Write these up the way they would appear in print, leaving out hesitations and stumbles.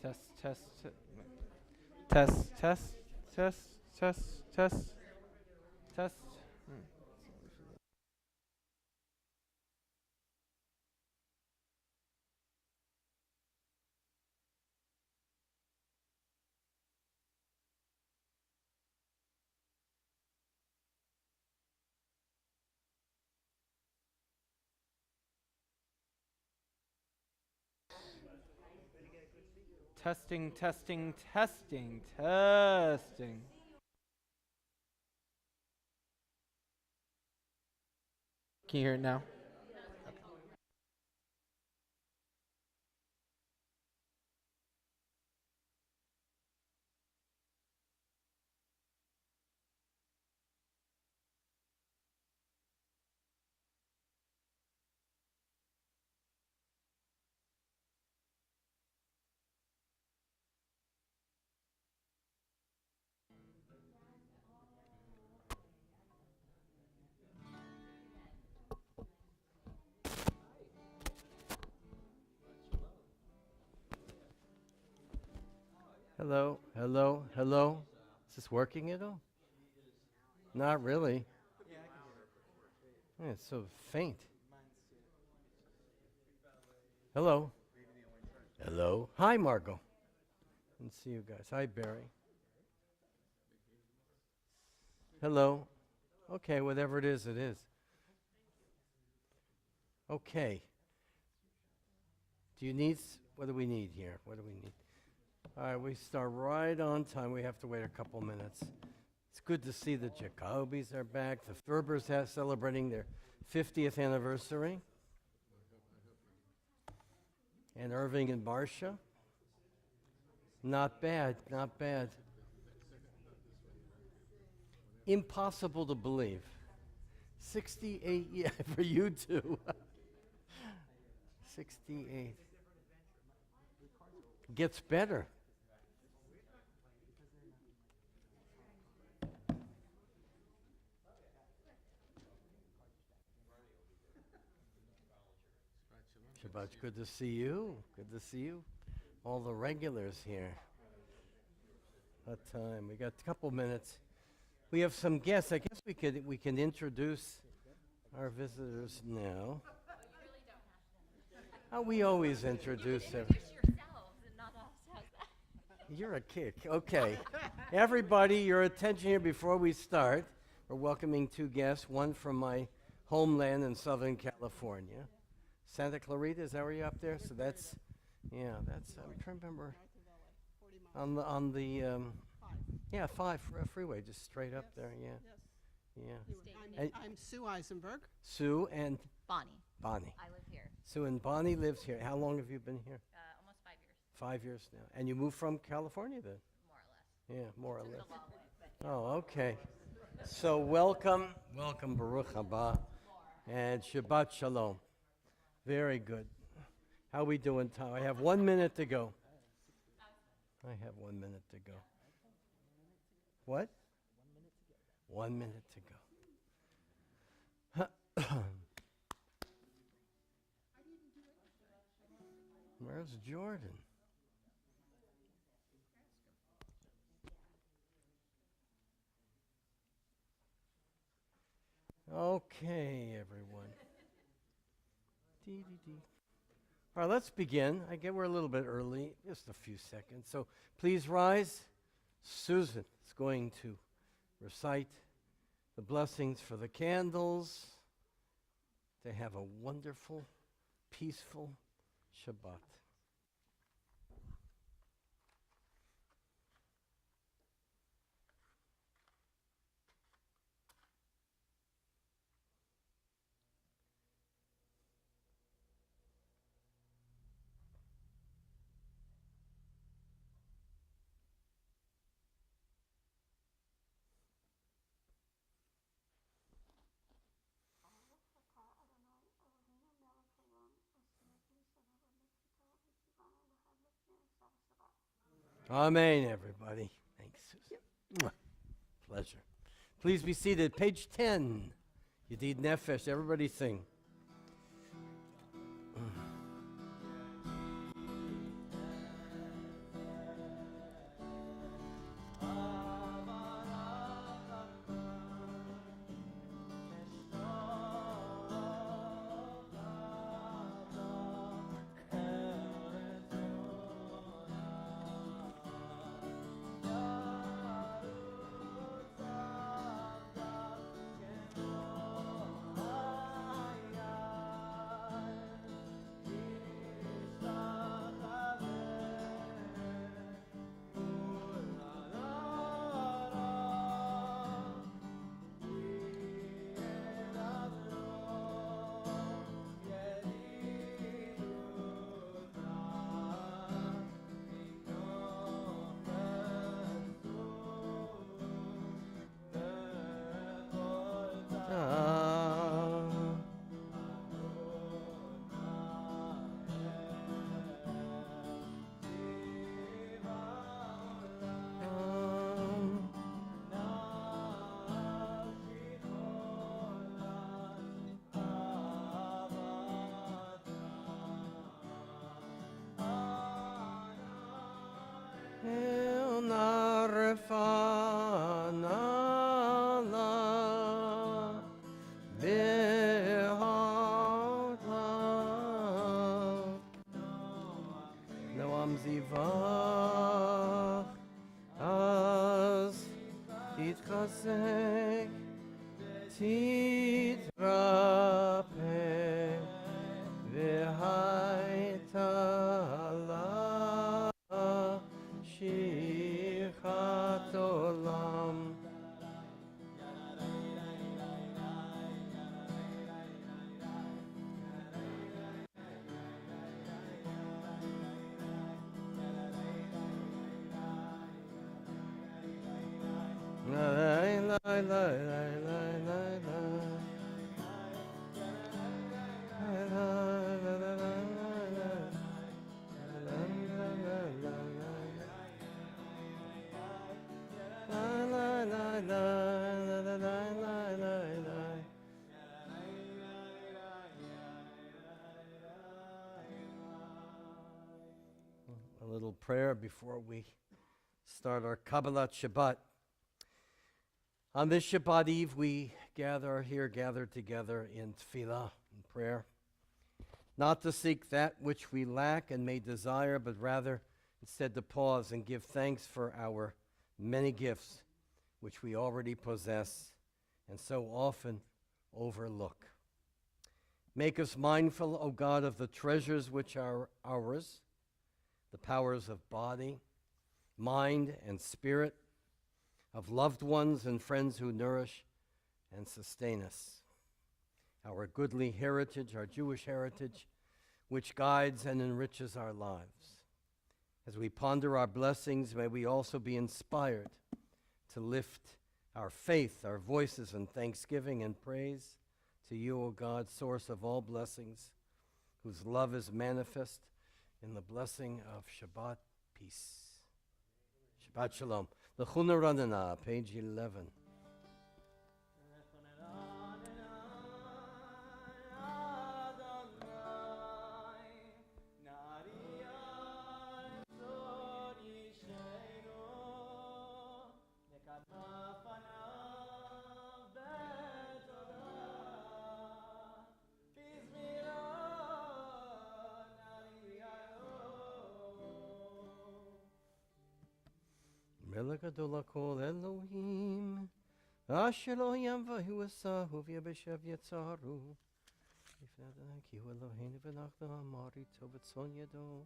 Test, test, test, test, test, test, test, test. Testing, testing, testing, testing. Can you hear it now? Hello, hello, hello. Is this working at all? Not really. Yeah, it's so faint. Hello. Hello. Hi, Margot. Let's see you guys. Hi, Barry. Hello. Okay, whatever it is, it is. Okay. Do you need, what do we need here? What do we need? All right, we start right on time. We have to wait a couple minutes. It's good to see the Jacobys are back. The Ferbers are celebrating their 50th anniversary. And Irving and Marcia. Not bad, not bad. Impossible to believe. 68 years for you two. 68. Gets better. Shabbat, good to see you. Good to see you. All the regulars here. What time? We got a couple minutes. We have some guests. I guess we can introduce our visitors now. We always introduce them. You're a kick. Okay. Everybody, your attention here before we start. We're welcoming two guests, one from my homeland in Southern California. Santa Clarita, is that where you're up there? So that's, yeah, that's, I'm trying to remember. On the yeah, freeway, just straight up there, yeah. Yeah. I'm Sue Eisenberg. Sue and Bonnie. Bonnie. I live here. Sue and Bonnie lives here. How long have you been here? Almost 5 years. 5 years now. And you moved from California then? More or less. Yeah, more or It's less. a long way, but Oh, okay. So welcome, Baruch Haba, and Shabbat Shalom. Very good. How we doing, Tom? I have 1 minute to go. I have 1 minute to go. What? 1 minute to go. Where's Jordan? Okay, everyone. Dee, dee, dee. All right, let's begin. I get we're a little bit early, just a few seconds. So please rise. Susan is going to recite the blessings for the candles to have a wonderful, peaceful Shabbat. Amen, everybody. Thanks, Susan. Mwah. Pleasure. Please be seated. Page 10. Yedid Nefesh. Everybody sing. יברך, אז תתחזק, תתרפא, והייתה לה שכחת עולם. A little prayer before we start our Kabbalat Shabbat. On this Shabbat Eve, we gather together in tefillah, in prayer, not to seek that which we lack and may desire, but rather instead to pause and give thanks for our many gifts which we already possess and so often overlook. Make us mindful, O God, of the treasures which are ours, the powers of body, mind, and spirit, of loved ones and friends who nourish and sustain us. Our goodly heritage, our Jewish heritage, which guides and enriches our lives. As we ponder our blessings, may we also be inspired to lift our faith, our voices in thanksgiving and praise to you, O God, source of all blessings, whose love is manifest in the blessing of Shabbat peace. Shabbat Shalom. The Chuna Ranana, page 11. מלך גדול הכל אלוהים, אשר לא ימבהו עשהו ויבשב יצרו. לפני אדוני כי הוא אלוהינו ונחנו אמריתו וצאן ידו.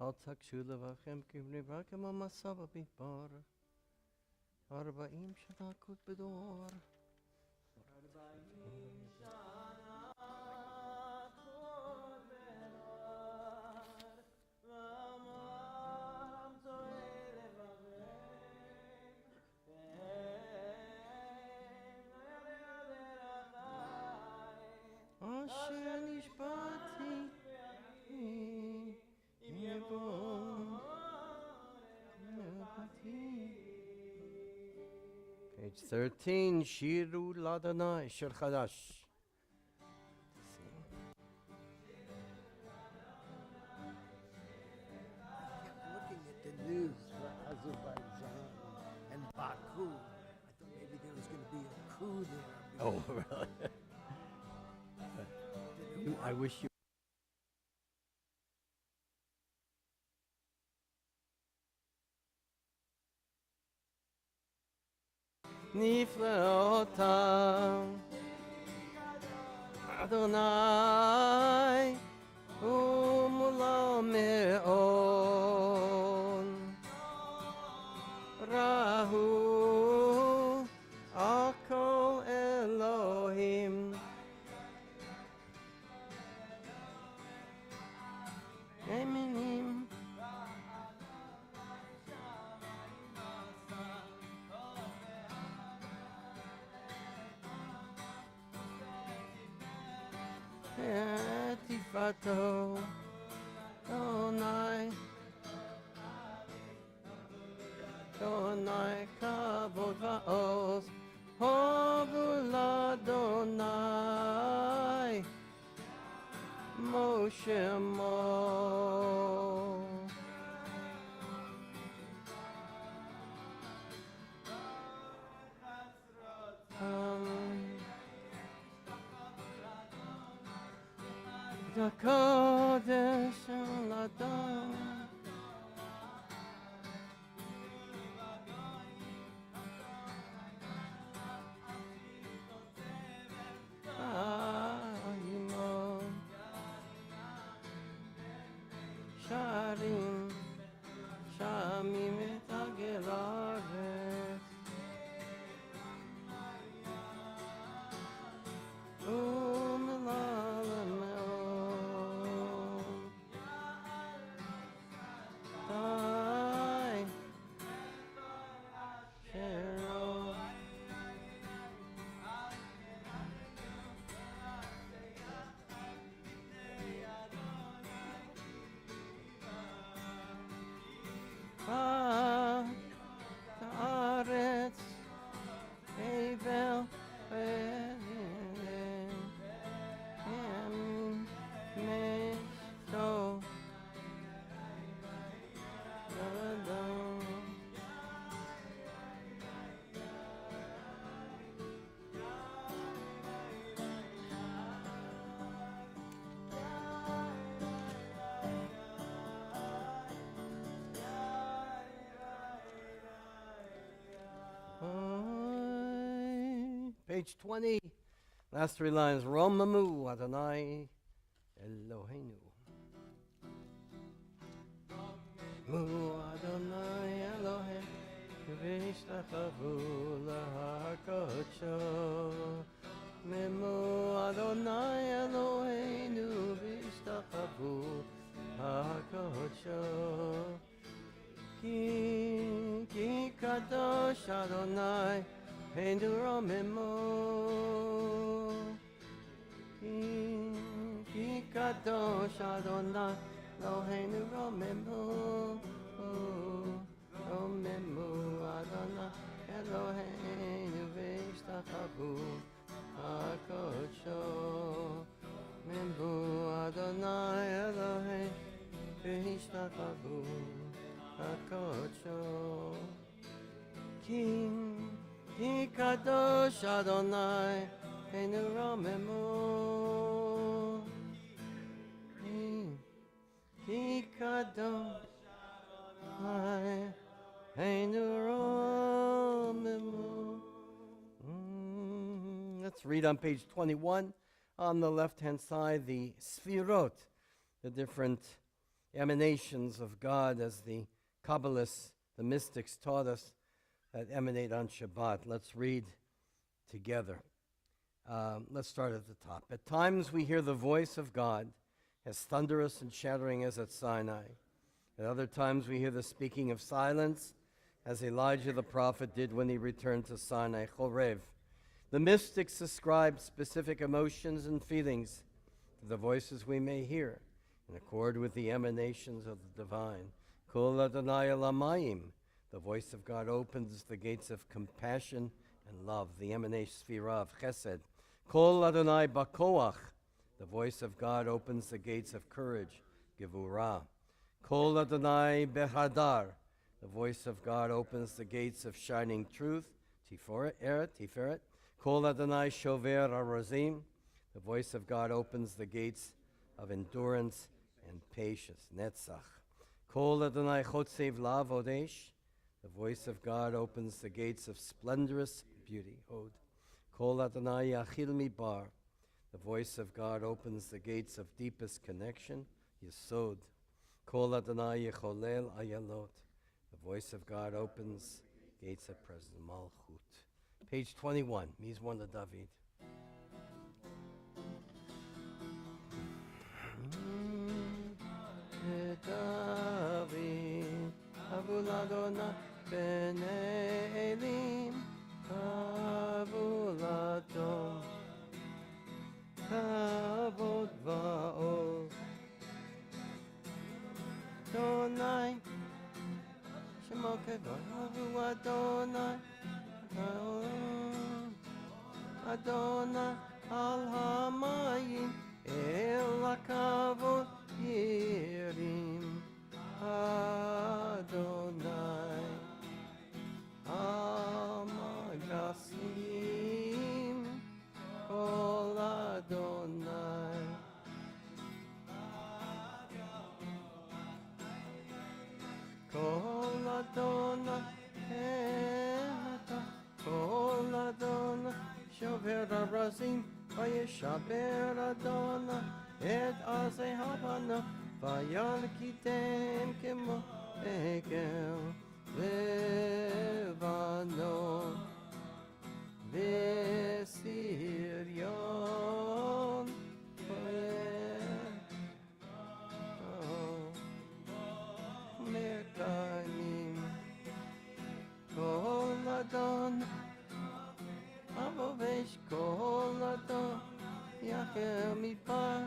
אל תקשו לבכם כבני כמו מסע במדבר. 40 שנה כות בדור. 40 שנה כות אשר נשבעתי אם יבוא נבעתי. Page 13, שירו לאדוני, שיר חדש. Looking at the news for Azerbaijan and Baku, I thought maybe there was going to be a coup there. Oh, really? I wish you. נפלאותם אדוני ומולו מאוד ראו הכל אלוהים אמינים תפארתו אדוני אדוני כבוד ועוז הובו לאדוני משה מו הקודש של אדם Page 20, last three lines. Romamu Adonai Eloheinu. Mu Adonai Eloheinu v'ishtachavu lahakodsho. Memu Adonai Eloheinu v'ishtachavu lahakodsho. Ki kadosh Adonai Einu romemu. Ki kadosh Adonai Eloheinu romemu. Romemu Adonai Eloheinu v'ishtachavu hakodsho. Memu Adonai Eloheinu v'ishtachavu hakodsho. Ki kadosh Adonai Einu romemu. Ki kadosh Adonai Einu romemu. Let's read on page 21. On the left-hand side, the sfirot, the different emanations of God as the Kabbalists, the mystics taught us that emanate on Shabbat. Let's read together. Let's start at the top. At times we hear the voice of God as thunderous and shattering as at Sinai. At other times we hear the speaking of silence as Elijah the prophet did when he returned to Sinai, Chorev. The mystics ascribe specific emotions and feelings to the voices we may hear in accord with the emanations of the divine. Kol Adonai Elamayim. The voice of God opens the gates of compassion and love, the emanation sphira of chesed. Kol Adonai Bakoach. The voice of God opens the gates of courage, gevurah. Kol Adonai Behadar. The voice of God opens the gates of shining truth, tiferet. Kol Adonai Shover Arazim. The voice of God opens the gates of endurance and patience, netzach. Kol Adonai Chotzev Lav Odesh. The voice of God opens the gates of splendorous beauty, Hod. Kol Adonai Yachil Mibar. The voice of God opens the gates of deepest connection, Yesod. Kol Adonai Yecholel Ayalot. The voice of God opens gates of presence, Malchut. Page 21, Mizmor David. David, Avul Adonai B'nei Elim, Avul Adon, Kavod Va'ol, Adonai, Shemo Kevod, Avul Adonai, Adonai Al Hamayim, El HaKavod Yirim, Adonai Amagasim, Kol Adonai Kol Adonai Kol Adonai Shover Arazim Vayeshaber Adonai Et Azeh Habana Vayalkitem Kemo Egel Levanon Vesirion Merkayim Kol Adon Avovesh Kol Adon Yachel Midbar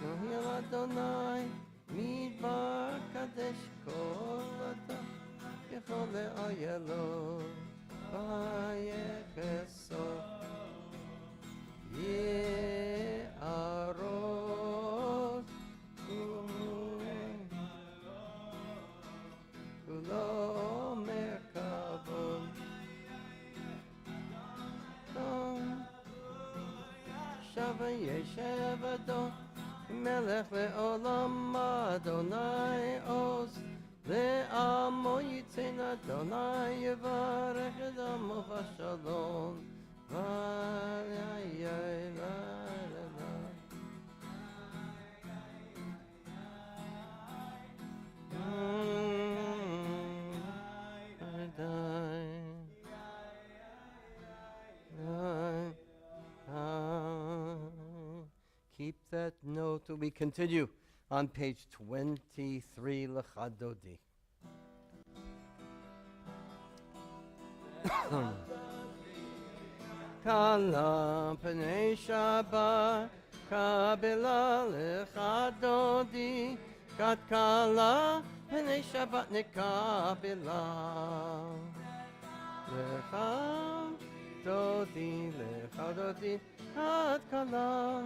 Yohil Adonai Midbar Kadesh Kol Adon Yechol Le'ayelo Vayecheso Ye'arot Kulo Merkavon Shava Yeshev Adon Melech Le'olam Adonai Oz Le'amo Yitzin Adonai Yevarech Edamo Vashalom Keep that note. We continue on page 23, L'chadodi. Kala pnei Shabbat, kabela l'chadodi, kat kala pnei Shabbat nekabela. L'chadodi, kat kala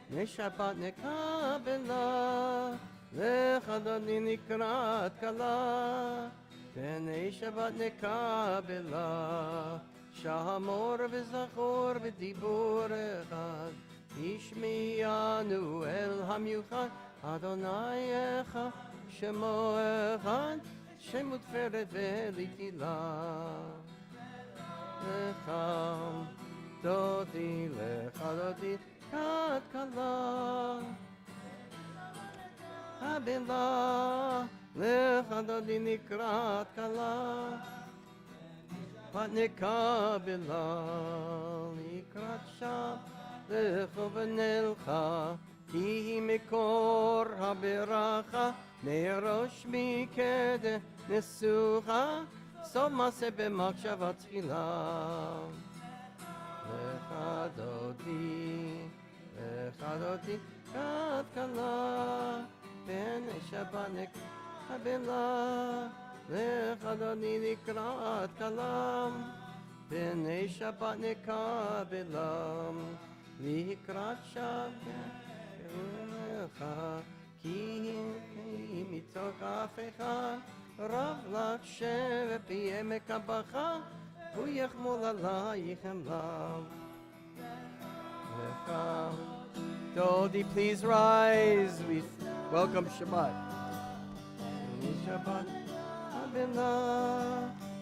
pnei Shabbat nekabela. L'chadodi nikrat kala, pnei Shabbat nekabela. Shamor v'zachor v'dibur echad, Ishmiyanu el hamyuchad, Adonai echad, Shemo echad, Shemo tferet v'litila. Lecham dodi lechadodi kat kala, Abela lechadodi nikrat kala. Vatnikabila likrat sham lechovenelcha ki mikor habiracha nerosh mikede nesucha somase b'makshavat tchila lechadodi kat kala ben Shabbat nekabila L'chadodi nikrat kalam, b'nei Shabbat nekabelam, likrat Shabbat lecha, ki mitzok afecha, rav lak shevet b'yemek habacha, hu yechmol alayichem lav. Lecha, Dodi, please rise. We welcome Shabbat. Shabbat.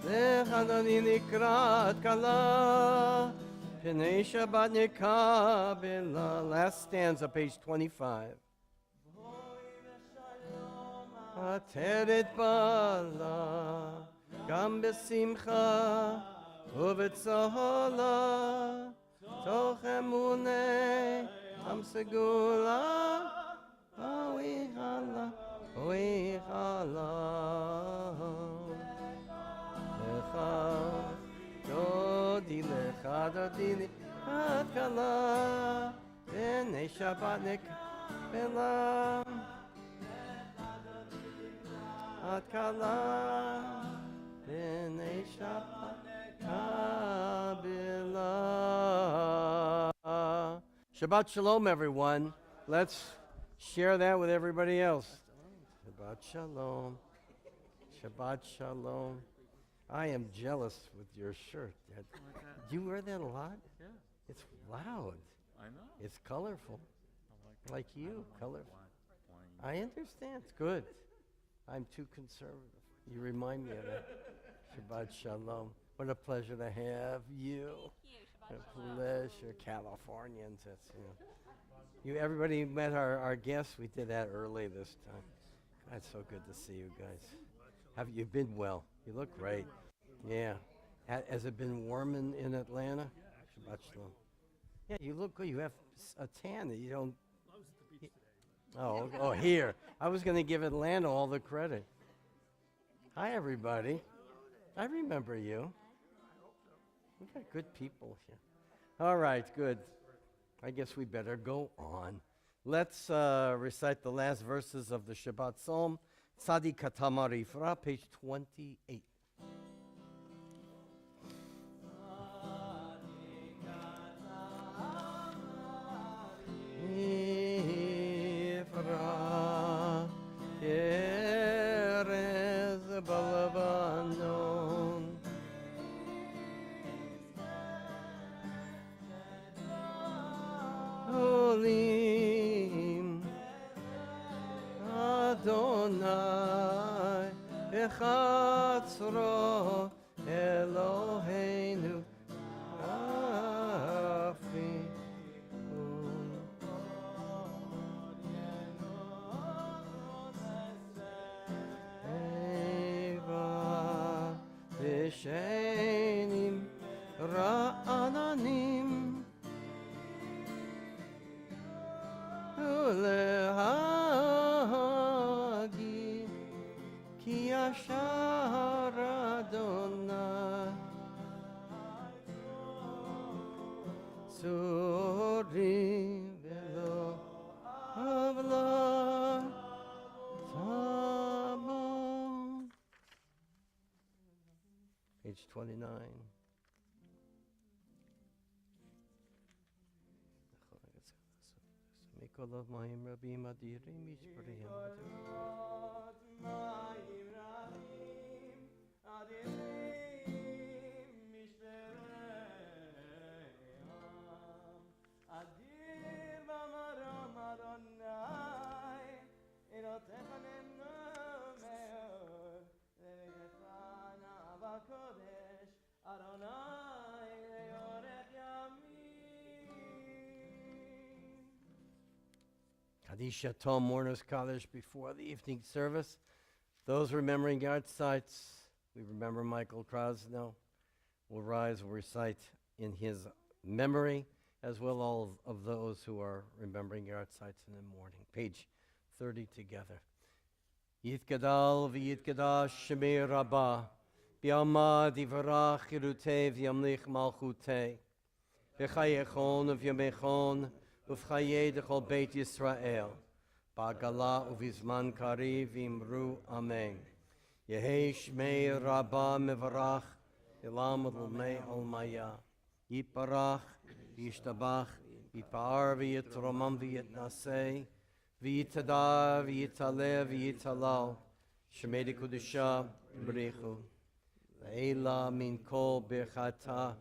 L'chadodi nikrat kala, pnei Shabbat nekabela. Last stanza, page 25. Ateret bala, gam besimcha, uvetzola, toch emunei, am segula, oichala. Oichala lecha dodi kat kala b'nei Shabbat nekabela kat kala b'nei Shabbat nekabela. Shabbat Shalom, everyone. Let's share that with everybody else. Shabbat Shalom. Shabbat Shalom. I am jealous with your shirt. Do you wear that a lot? Yeah, It's loud. I know. It's colorful. I Like I you, don't like colorful. plain. I understand. It's good. I'm too conservative. You remind me of that. Shabbat Shalom. What a pleasure to have you. Thank you. A Shabbat shalom. pleasure. Californians. That's, everybody met our guests. We did that early this time. God, it's so good to see you guys. Have you been well? You look great. Yeah. Has it been warm in Atlanta? Shabbat Shalom. Yeah, you look good. You have a tan that you don't. Oh, here. I was going to give Atlanta all the credit. Hi, everybody. I remember you. We got good people here. All right, good. I guess we better go on. Let's recite the last verses of the Shabbat Psalm, Tzadi Katamarifra, page 28. Ifra, Yerez Balavanon. Olim Adonai Echatzro Eloheinu ישנים רעננים ולהגיד כי ישר אדוני צורי ולא עוולה תבוא. Page 29. מכל המים רבים אדירים ישפריהם. Kadisha Tom Mourners Kaddish before the evening service. Those remembering yard sites, we remember Michael Krasno, will rise, will recite in his memory, as well all of those who are remembering yard sites in the morning. Page 30 together. Yitgadal v'yitgadash shemei rabbah, b'yamad yivarach yirutei v'yamlich malchutei, v'chayechon v'yamechon, ufchaye dechol Beit Yisrael, ba'gala uvizman kari v'imru amen. Yehei shmei rabbah mevarach, ilam l'mei olmaya, yiparach, yishtabach, yipar v'yitromam v'yitnasei, v'yitada v'yitale v'yitalal, shmei dekudusha b'richu, le'ela min kol birchata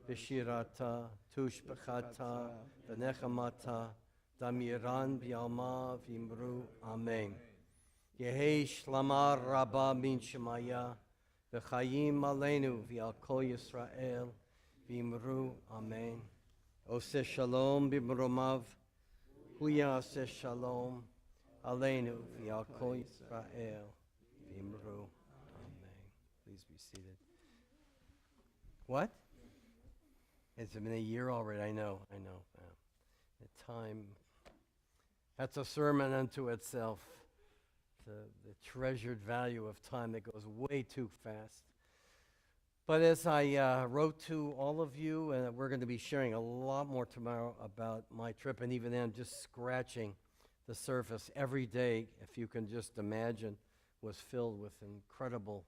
v'shirata, tush b'chata v'nechamata, damiran b'yalma v'imru amen. Yehei shlamar rabba min shemaya, v'chayim aleinu v'al kol Yisrael v'imru amen. Oseh shalom b'mromav, hu yaseh shalom aleinu v'al kol Yisrael v'imru amen. Please be seated. What? It's been a year already. I know. The time. That's a sermon unto itself. The treasured value of time that goes way too fast. But as I wrote to all of you, and we're going to be sharing a lot more tomorrow about my trip, and even then just scratching the surface. Every day, if you can just imagine, was filled with incredible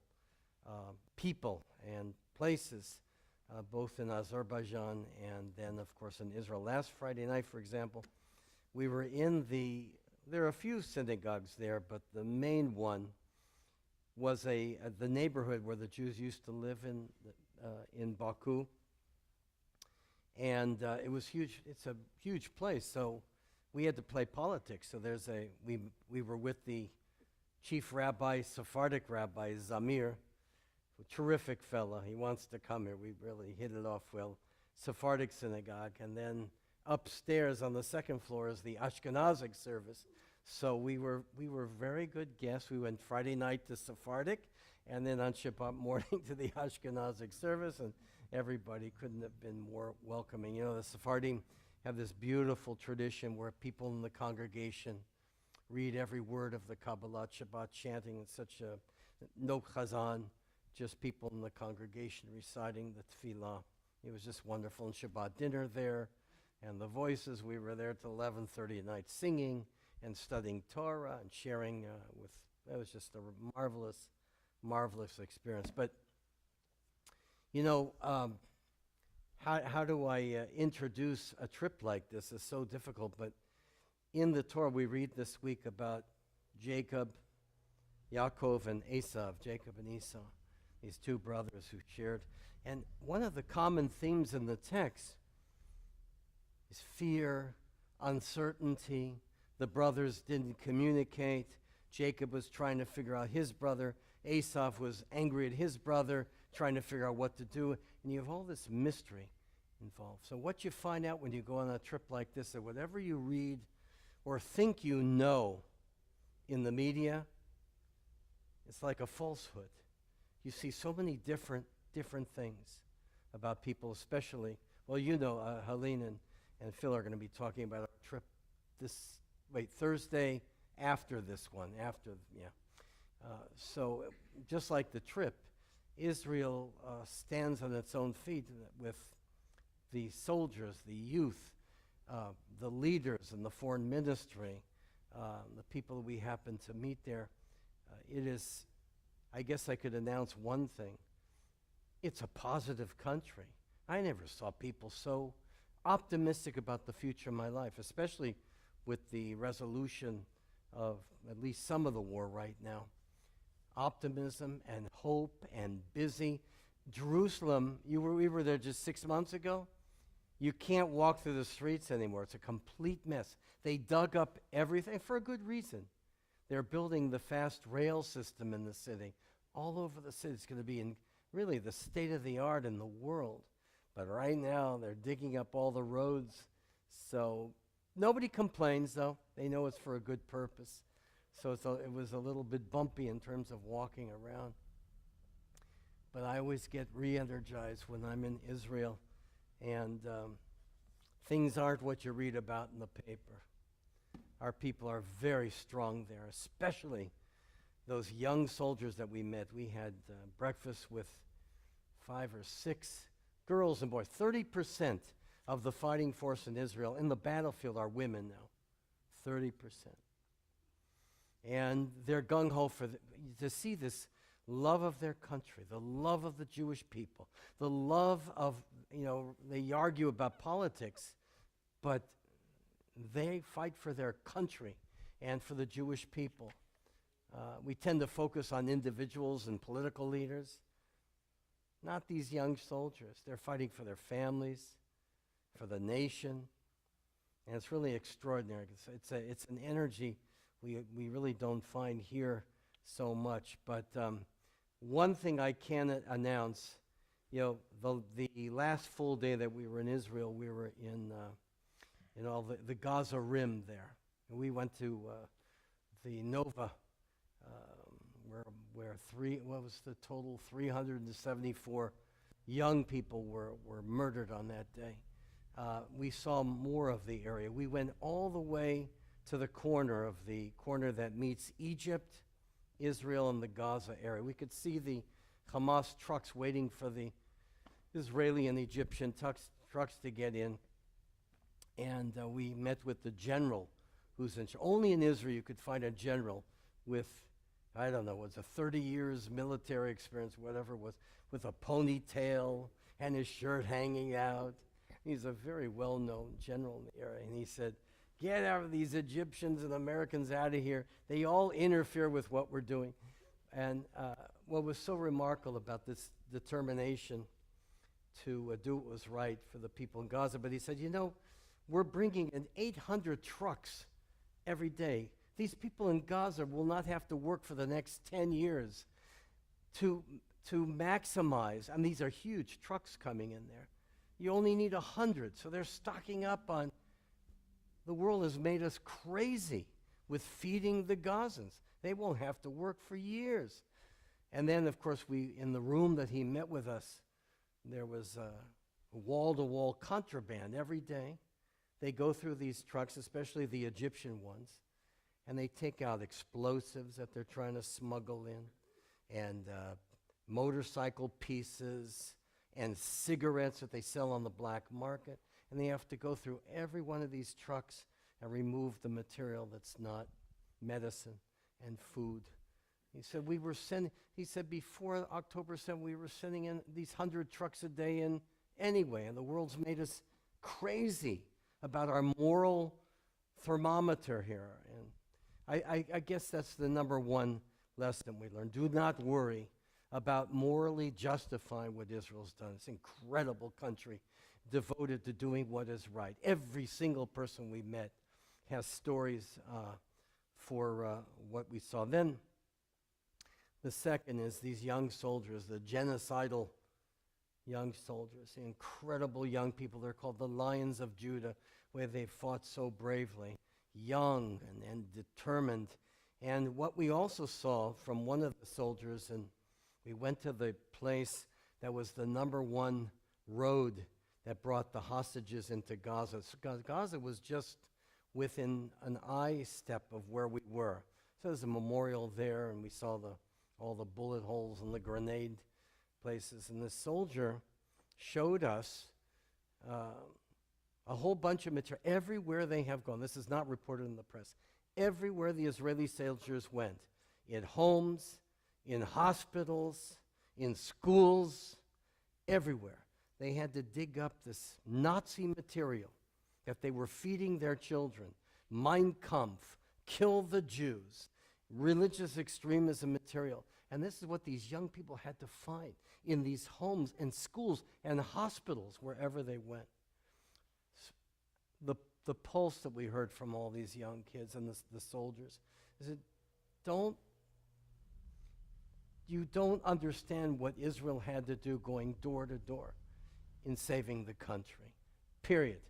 people and places. Both in Azerbaijan and then, of course, in Israel. Last Friday night, for example, we were there are a few synagogues there, but the main one was the neighborhood where the Jews used to live in Baku. And it was huge. It's a huge place, so we had to play politics. So we were with the chief rabbi, Sephardic rabbi, Zamir, a terrific fella. He wants to come here. We really hit it off well. Sephardic synagogue. And then upstairs on the second floor is the Ashkenazic service. So we were very good guests. We went Friday night to Sephardic, and then on Shabbat morning to the Ashkenazic service, and everybody couldn't have been more welcoming. You know, the Sephardim have this beautiful tradition where people in the congregation read every word of the Kabbalat, Shabbat chanting in such a no chazan, just people in the congregation reciting the tefillah. It was just wonderful. And Shabbat dinner there, and the voices, we were there till 11:30 at night singing and studying Torah and sharing it was just a marvelous, marvelous experience. But, you know, how do I introduce a trip like this? It's so difficult. But in the Torah, we read this week about Jacob, Yaakov, and Esav, Jacob and Esau, these two brothers who shared. And one of the common themes in the text is fear, uncertainty. The brothers didn't communicate. Jacob was trying to figure out his brother. Esav was angry at his brother, trying to figure out what to do. And you have all this mystery involved. So what you find out when you go on a trip like this, that whatever you read or think you know in the media, it's like a falsehood. You see so many different different things about people, especially, well, Helene and Phil are going to be talking about our trip Thursday after this one, so just like the trip, Israel stands on its own feet with the soldiers, the youth, the leaders in the foreign ministry, the people we happen to meet there. It is, I guess I could announce one thing. It's a positive country. I never saw people so optimistic about the future of my life, especially with the resolution of at least some of the war right now. Optimism and hope and busy. Jerusalem, we were there just 6 months ago. You can't walk through the streets anymore. It's a complete mess. They dug up everything for a good reason. They're building the fast rail system in the city. All over the city. It's going to be in really the state of the art in the world. But right now, they're digging up all the roads. So nobody complains, though. They know it's for a good purpose. So it was a little bit bumpy in terms of walking around. But I always get re-energized when I'm in Israel. And things aren't what you read about in the paper. Our people are very strong there, especially those young soldiers that we met. We had breakfast with 5 or 6 girls and boys. 30% of the fighting force in Israel in the battlefield are women now. 30%. And they're gung-ho to see this love of their country, the love of the Jewish people, the love of, they argue about politics, but they fight for their country and for the Jewish people. We tend to focus on individuals and political leaders, not these young soldiers. They're fighting for their families, for the nation, and it's really extraordinary. It's an energy we really don't find here so much. But one thing I can announce, the last full day that we were in Israel, we were in all the Gaza Rim there. And we went to the Nova, where 374 young people were murdered on that day. We saw more of the area. We went all the way to the corner that meets Egypt, Israel, and the Gaza area. We could see the Hamas trucks waiting for the Israeli and Egyptian trucks to get in. And we met with the general who's only in Israel you could find a general with, I don't know, was a 30 years military experience, whatever it was, with a ponytail and his shirt hanging out. He's a very well-known general in the area. And he said, get out of these Egyptians and Americans out of here. They all interfere with what we're doing. And what was so remarkable about this determination to do what was right for the people in Gaza, but he said, we're bringing in 800 trucks every day. These people in Gaza will not have to work for the next 10 years to maximize. And these are huge trucks coming in there. You only need 100, so they're stocking up on. The world has made us crazy with feeding the Gazans. They won't have to work for years. And then, of course, in the room that he met with us, there was wall-to-wall contraband every day. They go through these trucks, especially the Egyptian ones, and they take out explosives that they're trying to smuggle in, and motorcycle pieces, and cigarettes that they sell on the black market. And they have to go through every one of these trucks and remove the material that's not medicine and food. He said before October 7th, we were sending in these 100 trucks a day in anyway, and the world's made us crazy about our moral thermometer here. And I guess that's the number one lesson we learned. Do not worry about morally justifying what Israel's done. It's an incredible country devoted to doing what is right. Every single person we met has stories for what we saw. Then the second is these young soldiers, the genocidal young soldiers, the incredible young people. They're called the Lions of Judah, where they fought so bravely, young and determined. And what we also saw from one of the soldiers, and we went to the place That was the #1 road that brought the hostages into Gaza. So Gaza was just within an eye step of where we were. So there's a memorial there, and we saw all the bullet holes and the grenade places. And the soldier showed us a whole bunch of material. Everywhere they have gone, this is not reported in the press, everywhere the Israeli soldiers went, in homes, in hospitals, in schools, everywhere, they had to dig up this Nazi material that they were feeding their children. Mein Kampf, kill the Jews, religious extremism material. And this is what these young people had to find in these homes and schools and hospitals wherever they went. The pulse that we heard from all these young kids and the soldiers is that you don't understand what Israel had to do going door to door in saving the country, period.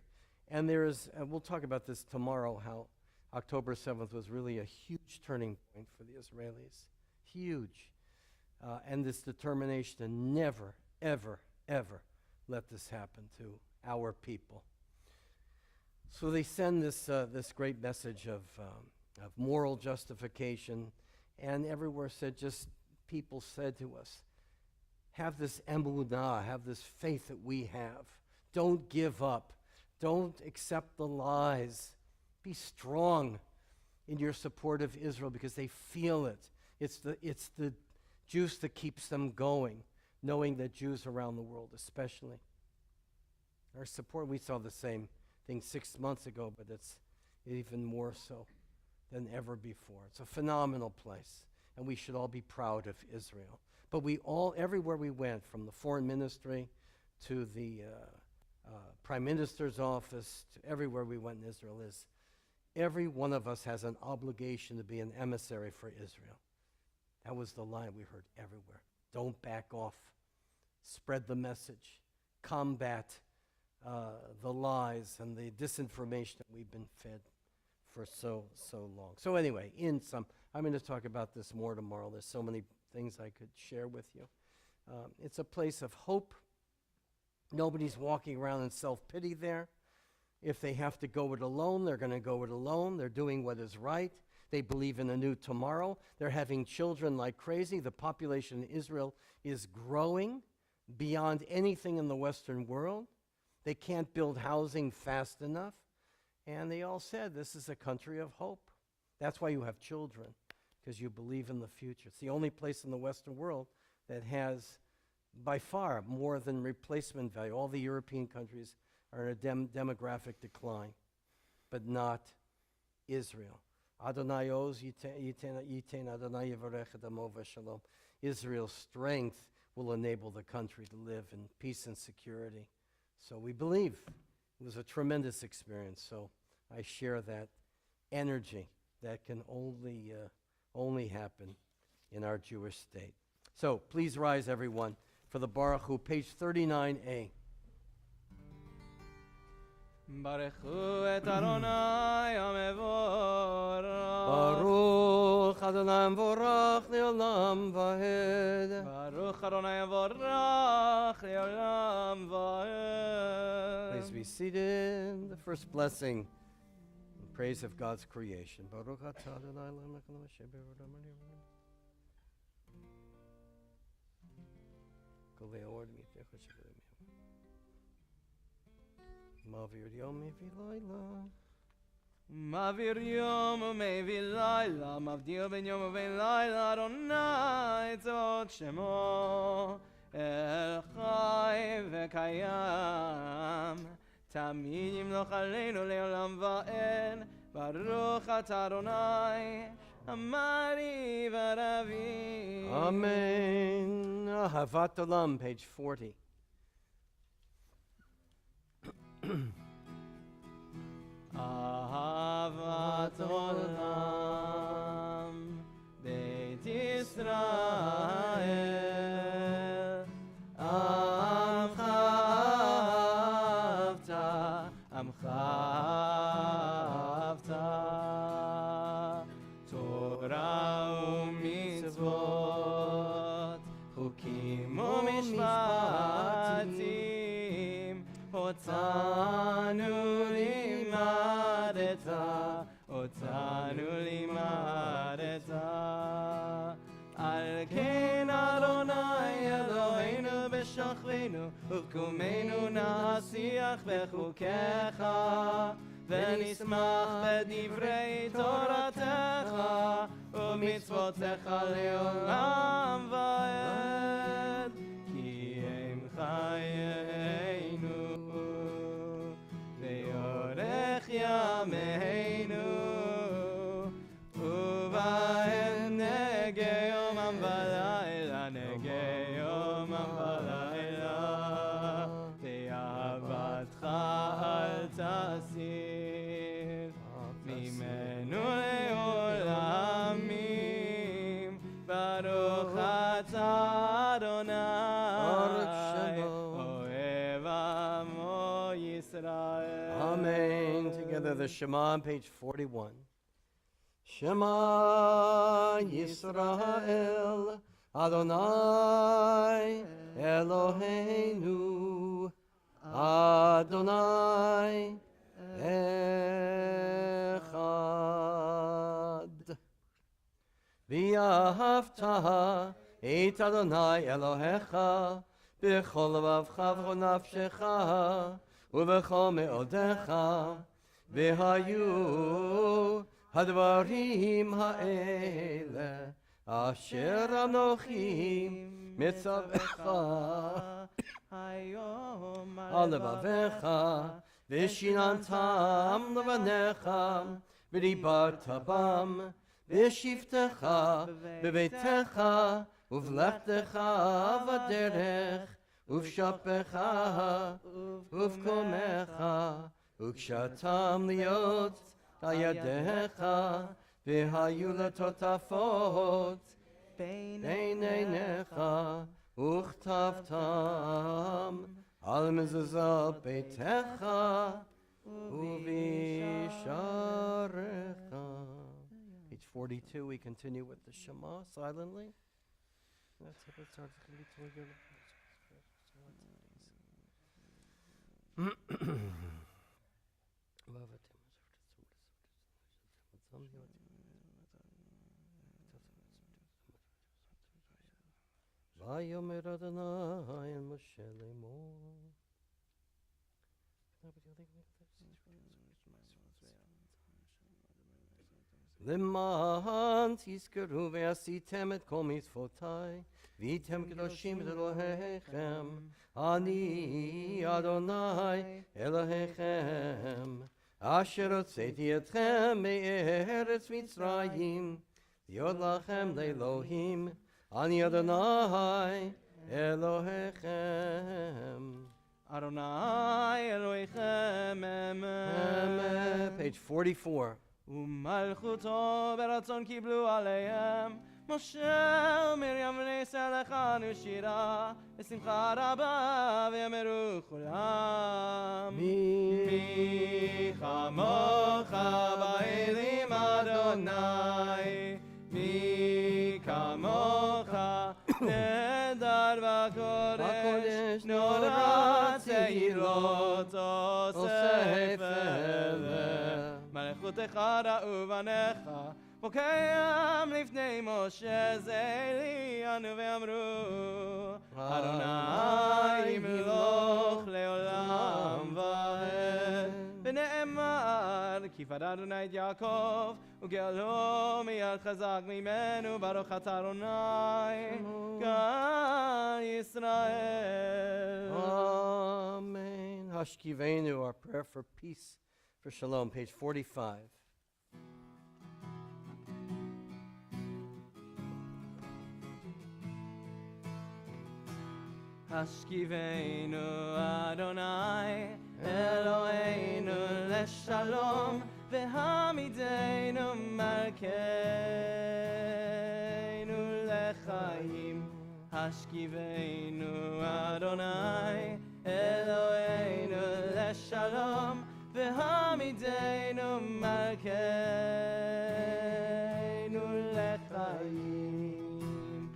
And we'll talk about this tomorrow, how October 7th was really a huge turning point for the Israelis, huge. And this determination to never, ever, ever let this happen to our people. So they send this great message of moral justification, and everywhere people said to us, have this emunah, have this faith that we have. Don't give up. Don't accept the lies. Be strong in your support of Israel because they feel it. It's the juice that keeps them going, knowing that Jews around the world especially. Our support, we saw the same thing 6 months ago, but it's even more so than ever before. It's a phenomenal place, and we should all be proud of Israel. But everywhere we went, from the foreign ministry to the prime minister's office, to everywhere we went in Israel, every one of us has an obligation to be an emissary for Israel. That was the line we heard everywhere. Don't back off. Spread the message. Combat the lies and the disinformation that we've been fed for so long. So anyway, I'm going to talk about this more tomorrow. There's so many things I could share with you. It's a place of hope. Nobody's walking around in self-pity there. If they have to go it alone, they're going to go it alone. They're doing what is right. They believe in a new tomorrow. They're having children like crazy. The population in Israel is growing beyond anything in the Western world. They can't build housing fast enough. And they all said, this is a country of hope. That's why you have children, because you believe in the future. It's the only place in the Western world that has, by far, more than replacement value. All the European countries are in a demographic decline, but not Israel. Adonai oz yitain Adonai yivarech et amo v'shalom. Israel's strength will enable the country to live in peace and security. So we believe. It was a tremendous experience. So I share that energy that can only happen in our Jewish state. So please rise, everyone, for the Baruch Hu, page 39a. Baruchu et Adonai HaMevorach. Baruch Adonai Vorach Leolam Vahed. Baruch Adonai HaMevorach Leolam Vahed. Please be seated. The first blessing in praise of God's creation. Baruch atah Adonai Eloheinu melech haolam kol haor mitecha sheba'olam. Ma'avir yom mevi layla. Ma'avir yom u'mevi layla, mavdil ben yom u'ben layla, Adonai tzavot shemo, el chai v'kayam, tamid yimloch aleinu le'olam va'ed, baruch atah Adonai, amari v'ravi. Amen. Ahavat Olam, page 40. Ahavat olam Beit Yisrael Amcha avta Torah u'mitzvot Chukim u'mishpat בנו לימדת. על כן אדוני אלוהינו בשוכבנו ובקומנו נשיח בחוקיך ונשמח בדברי תורתך ומצוותיך לעולם ועד כי הם חיינו ויארך ימינו ובהם נגי יומם ולילה נגי יומם ולילה ואהבתך אל תסיר ממנו לעולמים ברוך אתה אדוני אוהב עמו ישראל. Amen. Together the Shema on page 41. Shema Yisrael Adonai Eloheinu Adonai Echad. V'ahavta et Adonai Elohecha b'chol levavcha v'chol nafshecha ובכל מאודיך, והיו הדברים האלה אשר אנוכי מצווך היום על לבביך, ושיננתם לבניך, ודיברת בם, בשבתך, בביתך, ובלכתך בדרך, ובשפך, ובקומך, וקשתם להיות על ידיך, והיו לטוטפות בין עיניך, וכתבתם על מזוזות ביתך, ובשעריך. Page 42, we continue with the Shema silently. That's it, it's Vayomer Adonai el Moshe lemor. למען תזכרו ועשיתם את כל מצוותיי, והייתם קדושים לאלוהיכם, אני אדוני אלוהיכם, אשר הוצאתי אתכם מארץ מצרים, להיות לכם לאלוהים, אני אדוני אלוהיכם. אדוני אלוהיכם Page 44. ומלכותו ברצון קיבלו עליהם משה ומרים ונעשה לכנו שירה בשמחה רבה ויאמרו כולם מי כמוך באלים אדוני מי כמוך נהדר בקודש נורא תהילות עושה פלא מלכותך ראו בניך וקיים לפני משה זה אלינו ואמרו אדוני ימלוך לעולם ועד ונאמר כי פדה אדוני את יעקב וגאלו מיד חזק ממנו ברוך אתה אדוני גאל ישראל. Amen. Hashkivenu, our prayer for peace, for shalom, page 45. השכיבנו אדוני אלוהינו לשלום והעמידנו מלכנו לחיים. השכיבנו אדוני אלוהינו לשלום והעמידנו מלכנו לחיים.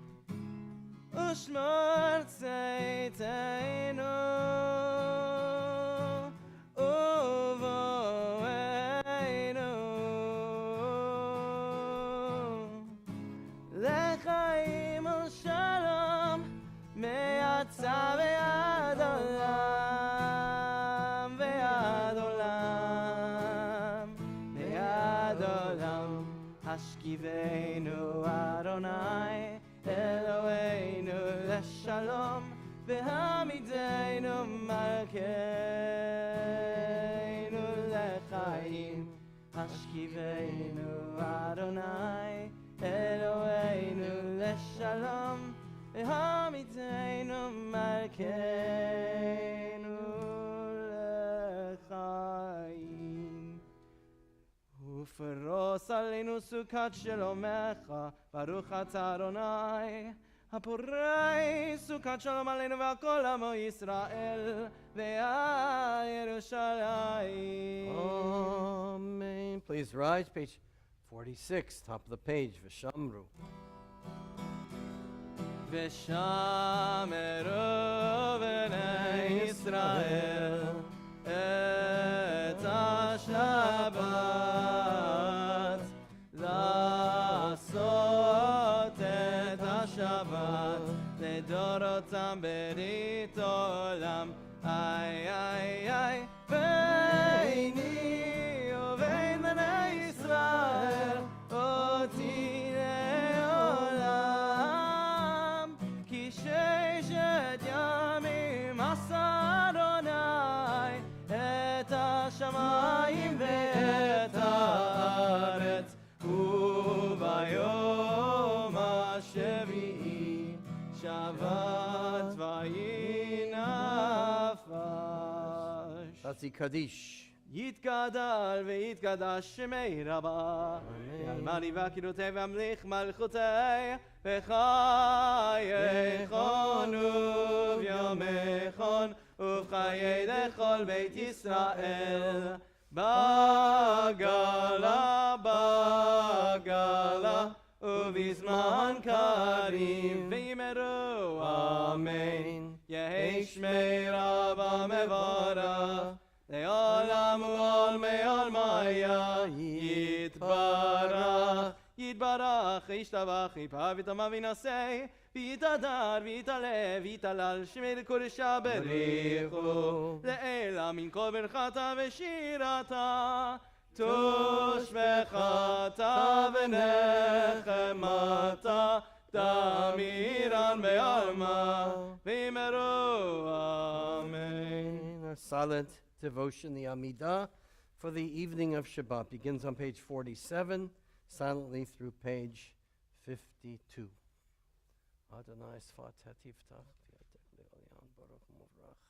ושמור צאתנו ובואנו השכיבנו אדוני אלוהינו לשלום והעמידנו מלכנו לחיים השכיבנו אדוני אלוהינו לשלום והעמידנו מלכנו לחיים ופרוס עלינו סוכת שלומך ברוך אתה אדוני הפורש סוכת שלום עלינו ועל כל עמו ישראל ועל ירושלים. Amen. Please rise, page 46, top of the page, V'shamru. ושמרו בני ישראל את השבת לעשות את השבת לדורותם ברית עולם איי איי איי ביני ובין בני ישראל אותי לעולם כי ששת ימים עשה אדוני את השמיים ואת הארץ וביום השביעי שבת ויהי נפש. Tasi Kaddish. יתגדל ויתקדש שמי רבה ואלמני והקידותי והמליך מלכותי וחייכון וביומכון ובחיי לכל בית ישראל בגלה בגלה ובזמן קריב ויאמרו אמן יהי שמי רבה מבורך לעולם ולעולמי עולמיה יתברך יתברך ישתבח יפר ויטמע וינשא ויתהדר ויתעלה ויתהלל שמי לקודשה בריחו לעילה מן כל ברכתה ושירתה תושבחתה ונחמתה תמירן בעלמה ויאמרו אמן. Our silent devotion, the Amidah, for the evening of Shabbat begins on page 47, silently through page 52. Adonai Sfat Hatiftach, Tiatek Le'olian, Baruch Muvrach,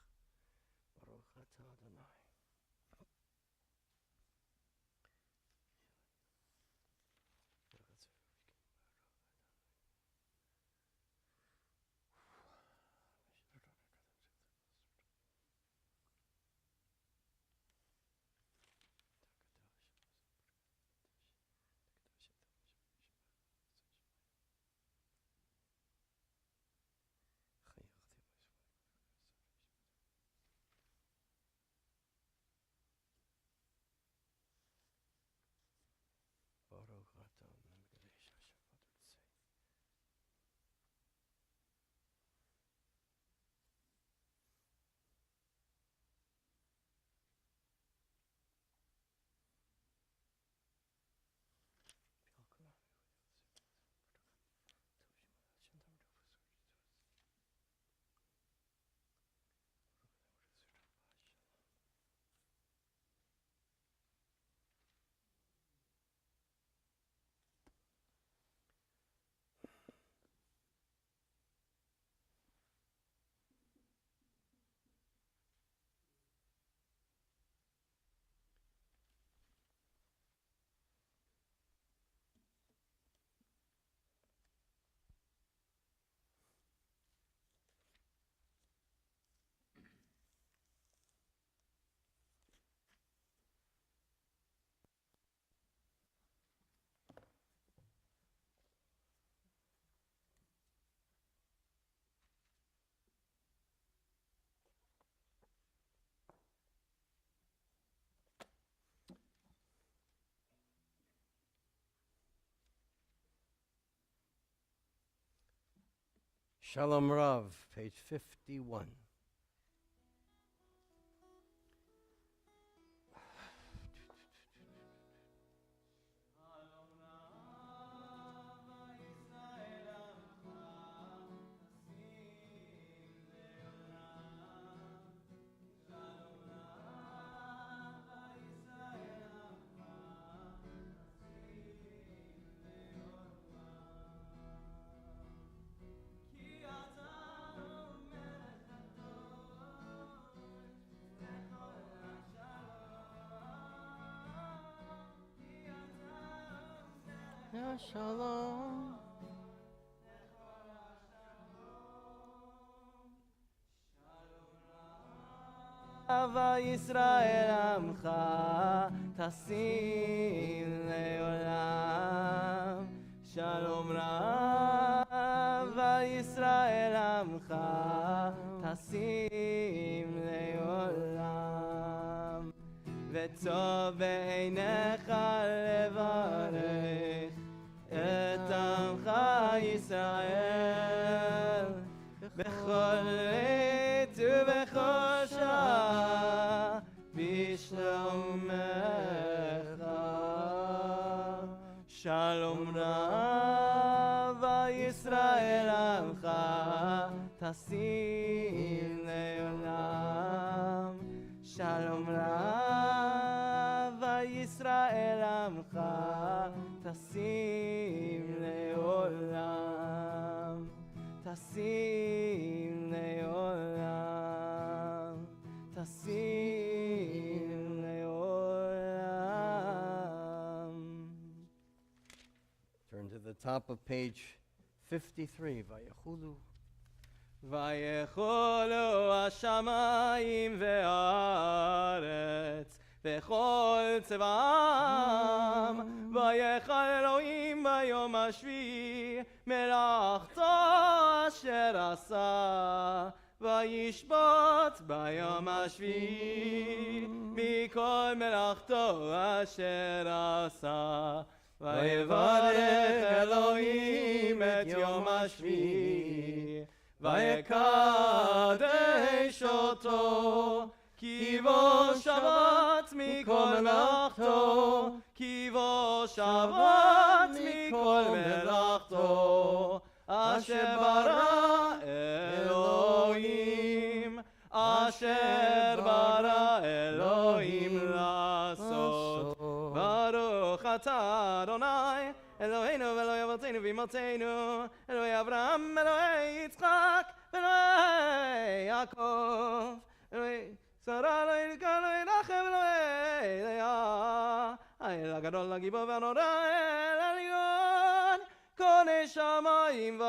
Baruch Ata Adonai. Baruch Ata Adonai. Shalom Rav, page 51. Shalom. וישראל עמך תשים לעולם שלום רב וישראל עמך תשים לעולם וטוב בעיניך לברך את עמך ישראל בכל עת ובכל שעה בשלומך שלום רב וישראל עמך תשים לעולם שלום רב וישראל עמך תשים לעולם תשים לעולם תשים לעולם. Turn to the top of page 53. Vayachulu. ויכולו השמיים והארץ וכל צבאם ויכל אלוהים ביום השביעי מלאכתו אשר עשה וישבות ביום השביעי מכל מלאכתו אשר עשה ויברך אלוהים את יום השביעי ויקדש אותו כי בו שבת מכל מלאכתו כי בו שבת מכל מלאכתו אשר ברא אלוהים אשר ברא אלוהים לעשות ברוך אתה אדוני אלוהינו ואלוהי אבותינו ואמותינו אלוהי אברהם אלוהי יצחק ואלוהי יעקב אלוהי שרה אלוהי לקה אלוהי נחם אלוהי לאה האל הגדול הגיבור והנורא אל עליון קונה שמיים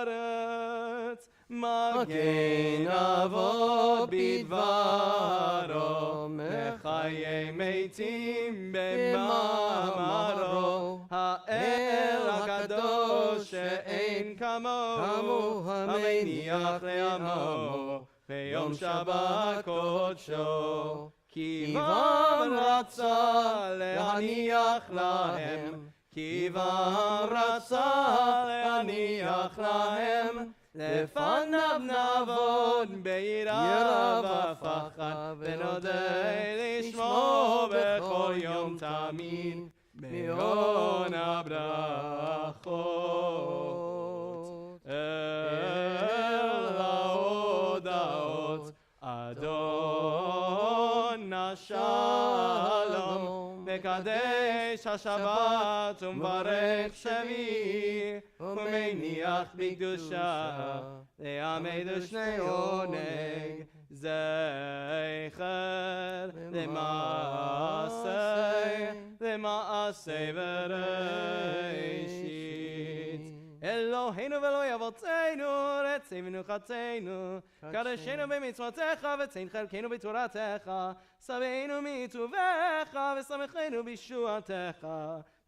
וארץ מגן אבות בדברו מחיי מתים במאמרו האל הקדוש שאין כמוהו המניח לעמו ביום שבת קודשו כיוון רצה להניח להם כיוון רצה להניח להם לפניו נעבוד ביראה ופחד ונודה לשמו בכל יום תמיד בהון הברכות אל ההודעות אדון השלום מקדש השבת ומברך שביעי ומניח בקדושה לעמד שני עונג זכר למעשה בראשית אלוהינו ואלוהי אבותינו רצי מנוחתנו קדשנו במצוותיך וצאן חלקנו בתורתך שבענו מטובך ושמחנו בישועתך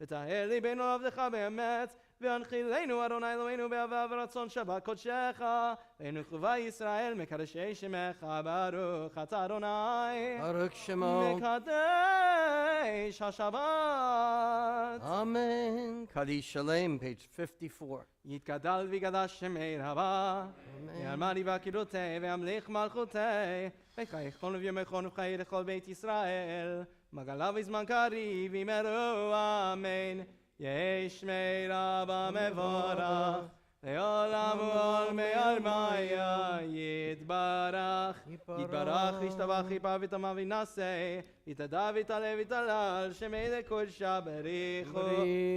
ותהל ליבנו לעבדך באמת והנחילנו אדוני אלוהינו באהבה ורצון שבת קודשך ונוחבה ישראל מקדשי שמך ברוך אתה אדוני Baruch Shemo. מקדש השבת Amen. Kaddish Shalem, page 54. יתגדל ויגדש שמי רבה יעמדי והקידותי וימליך מלכותי וחייכון ובימכון וחיי לכל בית ישראל מגלה בזמן קריב ימרו אמן יש שמי רבה מבורך לעולם ועולמי עלמיה יתברך יתברך ישתבח יפע ותמה וינשא יתהדר ויתעלה ויתהלל שמי לקודשה בריחו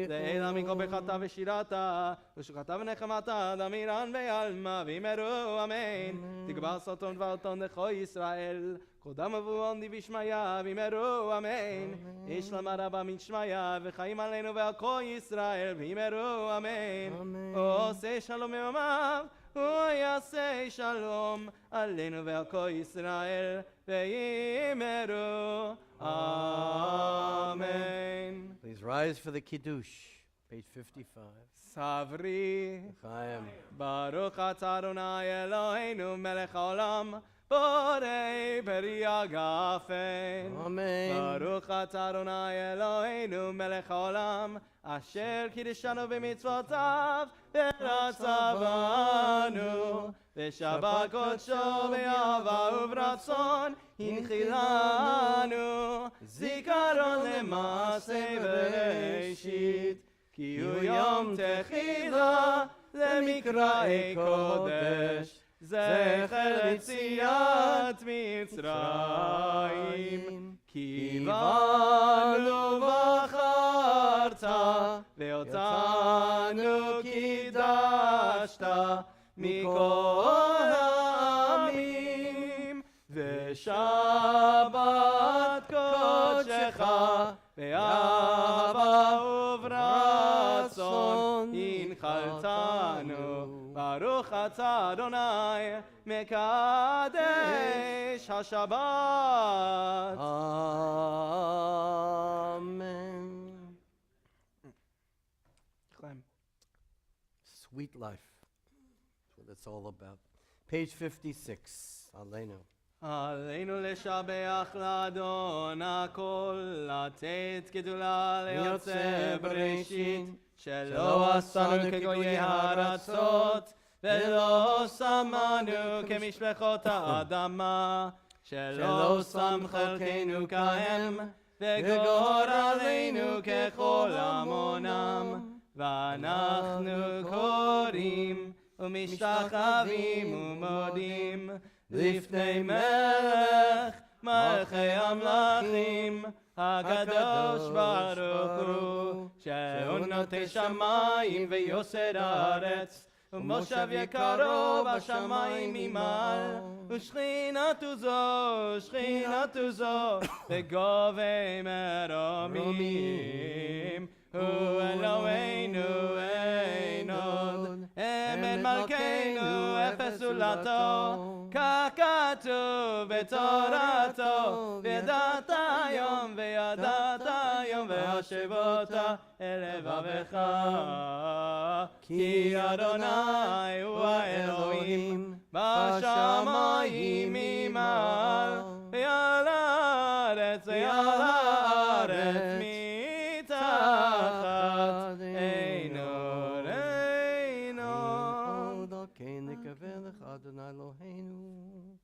לעילא מכל ברכתה ושירתה ושוכתה ונחמתה דמירן בעלמא ויאמרו אמן תגבר שטון ורטון לכל ישראל קודם אבואן דיבי שמיה ואמרו אמן. ישלמה רבה מן שמיה וחיים עלינו ועל כל ישראל ואמרו אמן. אמן. עושה שלום ימיו ויעשה שלום עלינו ועל כל ישראל ואמרו אמן. Please rise for the Kiddush, page 55. סברי Chaim. ברוך אתה אדוני אלוהינו מלך העולם בורא פרי הגפן. Amen. ברוך אתה אדוני אלוהינו מלך העולם אשר קידשנו במצוותיו ורצה בנו ושבת קודשו באהבה וברצון הנחילנו זיכרון למעשה בראשית כי הוא יום תחילה למקראי קודש זכר יציאת מצרים כי בנו בחרת ואותנו קידשת מכל העמים ושבת קודשך באהבה וברצון הנחלתנו ברוך אתה אדוני מקדש השבת. Amen. Sweet life. That's what it's all about. Page 56. Aleinu. עלינו לשבח לאדון הכל, לתת גדולה ליוצא בראשית, שלא עשנו כגויי הארצות, ולא שמנו כמשפחות האדמה, שלא שם חלקנו כהם, וגור עלינו ככל עמונם, ואנחנו קוראים ומשתחווים ומודים, לפני מלך מלכי המלכים הקדוש ברוך הוא שהוא נוטה שמיים ויוסד הארץ ומושב יקרו בשמיים ממעל ושכינתו זו בגובה מרומים הוא אלוהינו אין עוד אמת מלכנו אפס זולתו כך כתוב בתורתו וידעת היום והשבות אל לבבך כי אדוני הוא האלוהים בשמיים ממעל ועל הארץ מתחת אין עוד כן נקווה לך אדוני אלוהינו.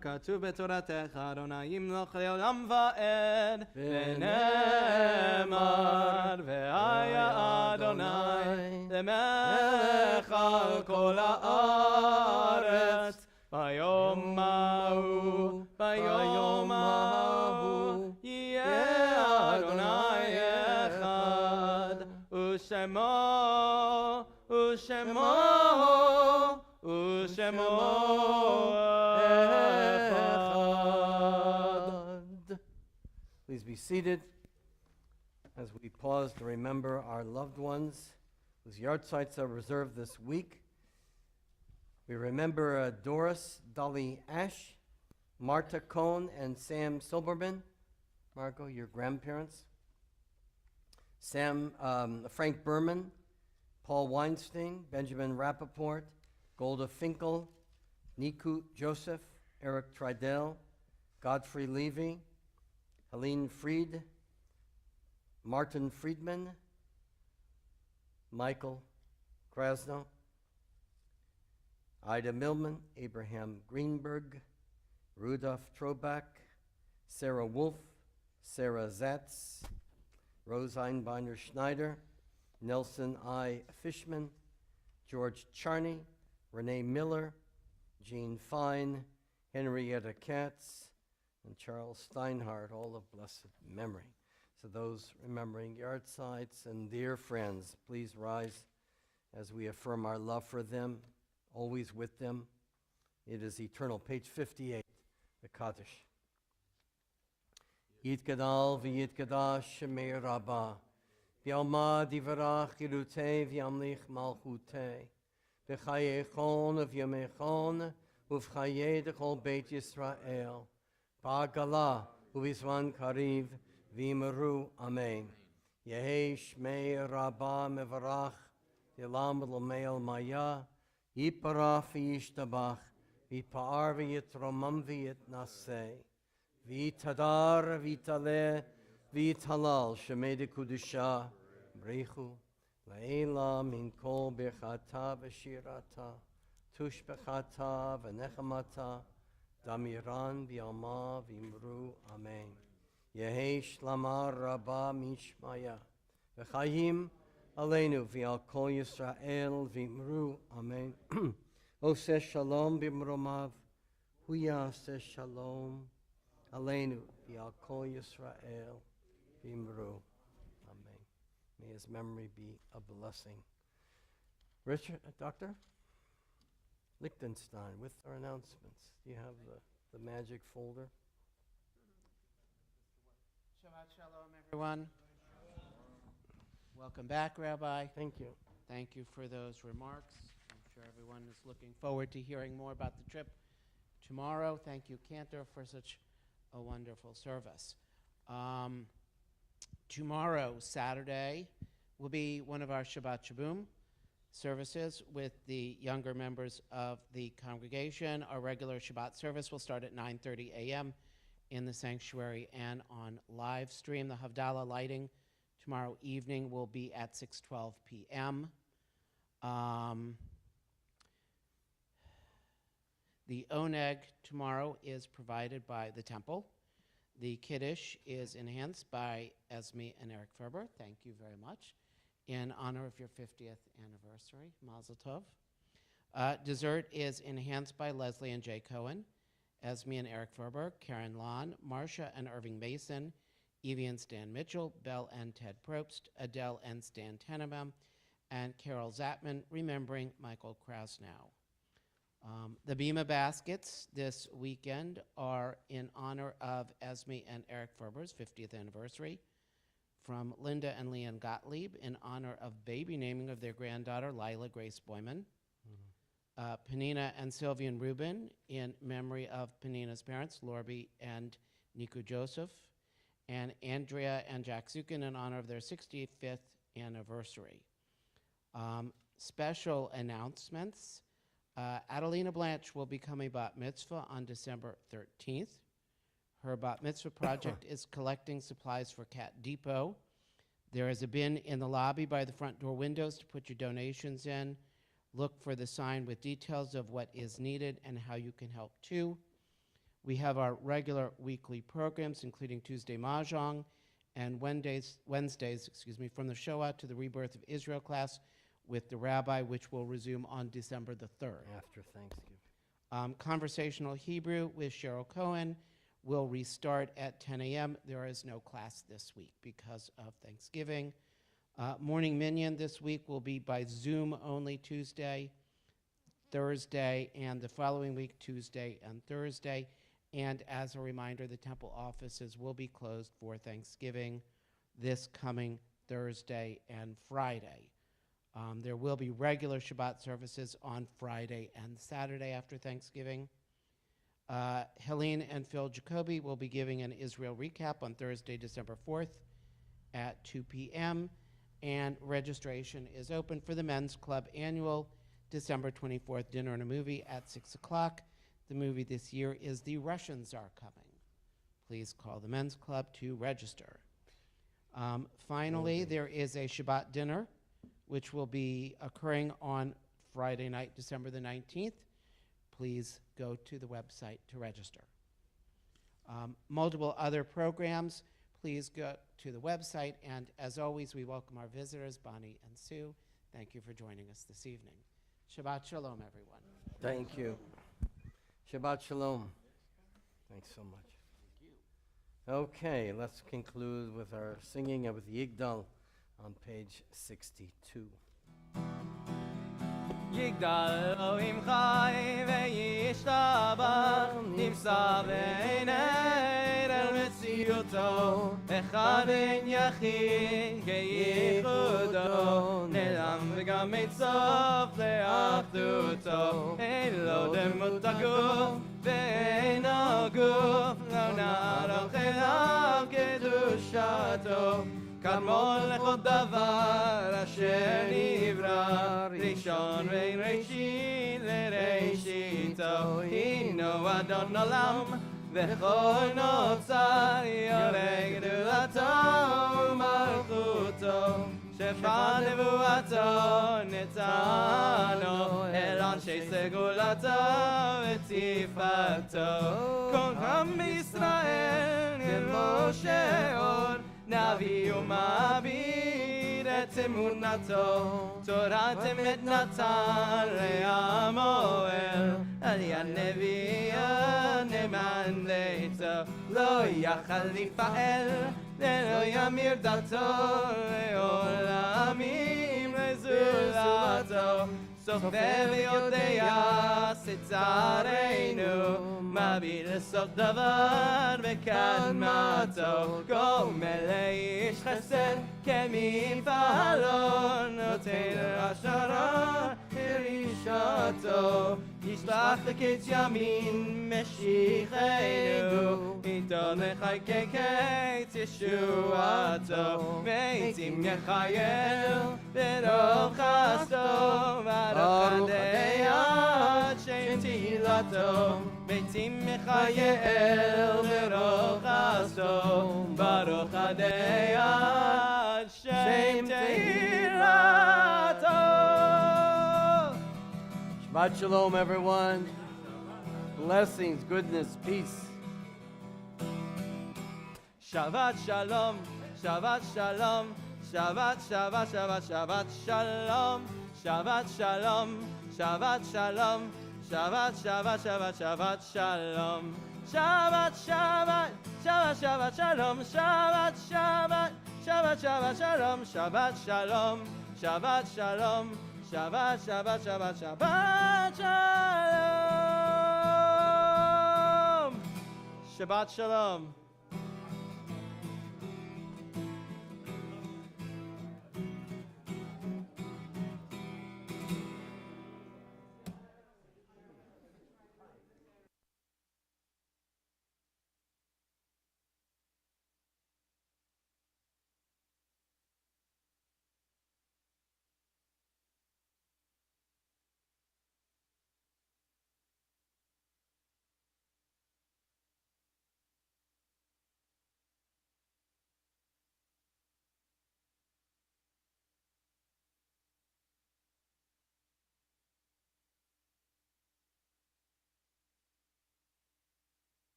ככתוב בתורתך אדוני ימלוך לעולם ועד ונאמר והיה אדוני למלך על כל הארץ ביום ההוא יהיה אדוני אחד ושמו Please be seated as we pause to remember our loved ones whose yard-sites are reserved this week. We remember Doris Dolly Ash, Marta Cohn, and Sam Silberman. Margot, your grandparents. Frank Berman, Paul Weinstein, Benjamin Rappaport, Golda Finkel, Niku Joseph, Eric Tridell, Godfrey Levy, Helene Fried, Martin Friedman, Michael Krasno, Ida Millman, Abraham Greenberg, Rudolph Trobach, Sarah Wolf, Sarah Zatz, Rose Einbeiner Schneider, Nelson I. Fishman, George Charney, Renee Miller, Jean Fine, Henrietta Katz, and Charles Steinhardt, all of blessed memory. So those remembering yard sites and dear friends, please rise as we affirm our love for them, always with them. It is eternal. Page 58, the Kaddish. Yitgadal v'yitgadash shemei rabbah, v'yalmad yivarach yirutei v'yamlich malchutei, v'chayechon v'yamechon uv'chayei dechol beit Yisrael, ba'agala uv'izvan kariv v'yimeru amen. Yehi shmei rabbah mevarach, v'yalam l'meil maya, yiparach v'yishtabach, v'yipa'ar v'yitromam v'yitnasei. V'tadar v'taleh v'talal shemei dekudusha breichu la'ela min kol birchata v'shirata tushbechata v'nechamata damiran v'yalma v'imru amen. Yehi shlamar rabba mishmaya v'chayim aleinu v'al kol Yisrael v'imru amen. Oseh shalom b'mromav huyaseh shalom Aleinu, v'al kol Yisrael, v'imru. Amen. May his memory be a blessing. Richard, Doctor? Lichtenstein, with our announcements. Do you have the magic folder? Shabbat Shalom, everyone. Welcome back, Rabbi. Thank you. Thank you for those remarks. I'm sure everyone is looking forward to hearing more about the trip tomorrow. Thank you, Cantor, for such a wonderful service. Tomorrow, Saturday, will be one of our Shabbat Shabboom services with the younger members of the congregation. Our regular Shabbat service will start at 9:30 a.m. in the sanctuary and on live stream. The Havdalah lighting tomorrow evening will be at 6:12 p.m. The oneg tomorrow is provided by the temple. The Kiddush is enhanced by Esme and Eric Ferber. Thank you very much. In honor of your 50th anniversary, Mazel Tov. Dessert is enhanced by Leslie and Jay Cohen, Esme and Eric Ferber, Karen Lon, Marcia and Irving Mason, Evie and Stan Mitchell, Belle and Ted Probst, Adele and Stan Tenenbaum, and Carol Zatman, remembering Michael Krasnow. The Bima baskets this weekend are in honor of Esme and Eric Ferber's 50th anniversary, from Linda and Leanne Gottlieb in honor of baby naming of their granddaughter, Lila Grace Boyman, Penina and Sylvian Rubin in memory of Penina's parents, Lorby and Nico Joseph, and Andrea and Jack Zukin in honor of their 65th anniversary. Special announcements. Adelina Blanche will become a bat mitzvah on December 13th. Her bat mitzvah project is collecting supplies for Cat Depot. There is a bin in the lobby by the front door windows to put your donations in. Look for the sign with details of what is needed and how you can help too. We have our regular weekly programs, including Tuesday Mahjong and Wednesdays, from the Shoah to the Rebirth of Israel class with the rabbi, which will resume on December the 3rd. After Thanksgiving. Conversational Hebrew with Cheryl Cohen will restart at 10 a.m. There is no class this week because of Thanksgiving. Morning Minyan this week will be by Zoom only Tuesday, Thursday, and the following week, Tuesday and Thursday. And as a reminder, the temple offices will be closed for Thanksgiving this coming Thursday and Friday. There will be regular Shabbat services on Friday and Saturday after Thanksgiving. Helene and Phil Jacoby will be giving an Israel recap on Thursday, December 4th at 2 p.m. And registration is open for the Men's Club annual December 24th dinner and a movie at 6 o'clock. The movie this year is The Russians Are Coming. Please call the Men's Club to register. Finally, there is a Shabbat dinner, which will be occurring on Friday night, December the 19th. Please go to the website to register. Multiple other programs, please go to the website. And as always, we welcome our visitors, Bonnie and Sue. Thank you for joining us this evening. Shabbat Shalom, everyone. Thank you. Shabbat Shalom. Thanks so much. Thank you. Okay, let's conclude with our singing of the Yigdal on page 62. יגדל אלוהים חי וישתבח נמסר בעיני אל מציאותו אחד אין יחיד כייחודו נעלם וגם אין סוף לאחדותו אין לו דמות הגוף ואין הגוף לא נערוך אליו קדושתו קדמון לכל דבר אשר נברא ראשון ואין ראשית לראשיתו הינו אדון עולם וכל נוצר יורה גדולתו ומלכותו שפע נבואתו נתנו אל אנשי סגולתו ותפארתו כל עם בישראל כמו שעוד נביא ומביט את אמונתו תורת אמת נתן לעמואל על יד נביא הנאמן ליתו לא יכל לפעל ולא ימיר דתו לעולמים לזולתו סופר ויודע שצרינו מביט לסוף דבר בקדמתו גומל לאיש חסד כמפעלו נותן השערה לרשתו ישלח לקץ ימין משיחנו איתו נחכה קץ ישועתו ועצים יחייל ברוב חסדו ברוך עד שם תהילתו ועצים יחייל ברוב חסדו ברוך עד שם תהילתו. Shabbat Shalom, everyone. Blessings, goodness, peace. Shabbat Shalom, Shabbat Shalom, Shabbat Shabbat Shabbat Shabbat Shalom, Shabbat Shalom, Shabbat Shalom, Shabbat Shabbat Shabbat Shabbat Shalom, Shabbat Shabbat Shabbat Shabbat Shalom, Shabbat Shabbat Shabbat Shabbat Shalom, Shabbat Shalom, Shabbat Shalom, Shabbat Shabbat Shabbat Shabbat Shalom, Shabbat Shalom.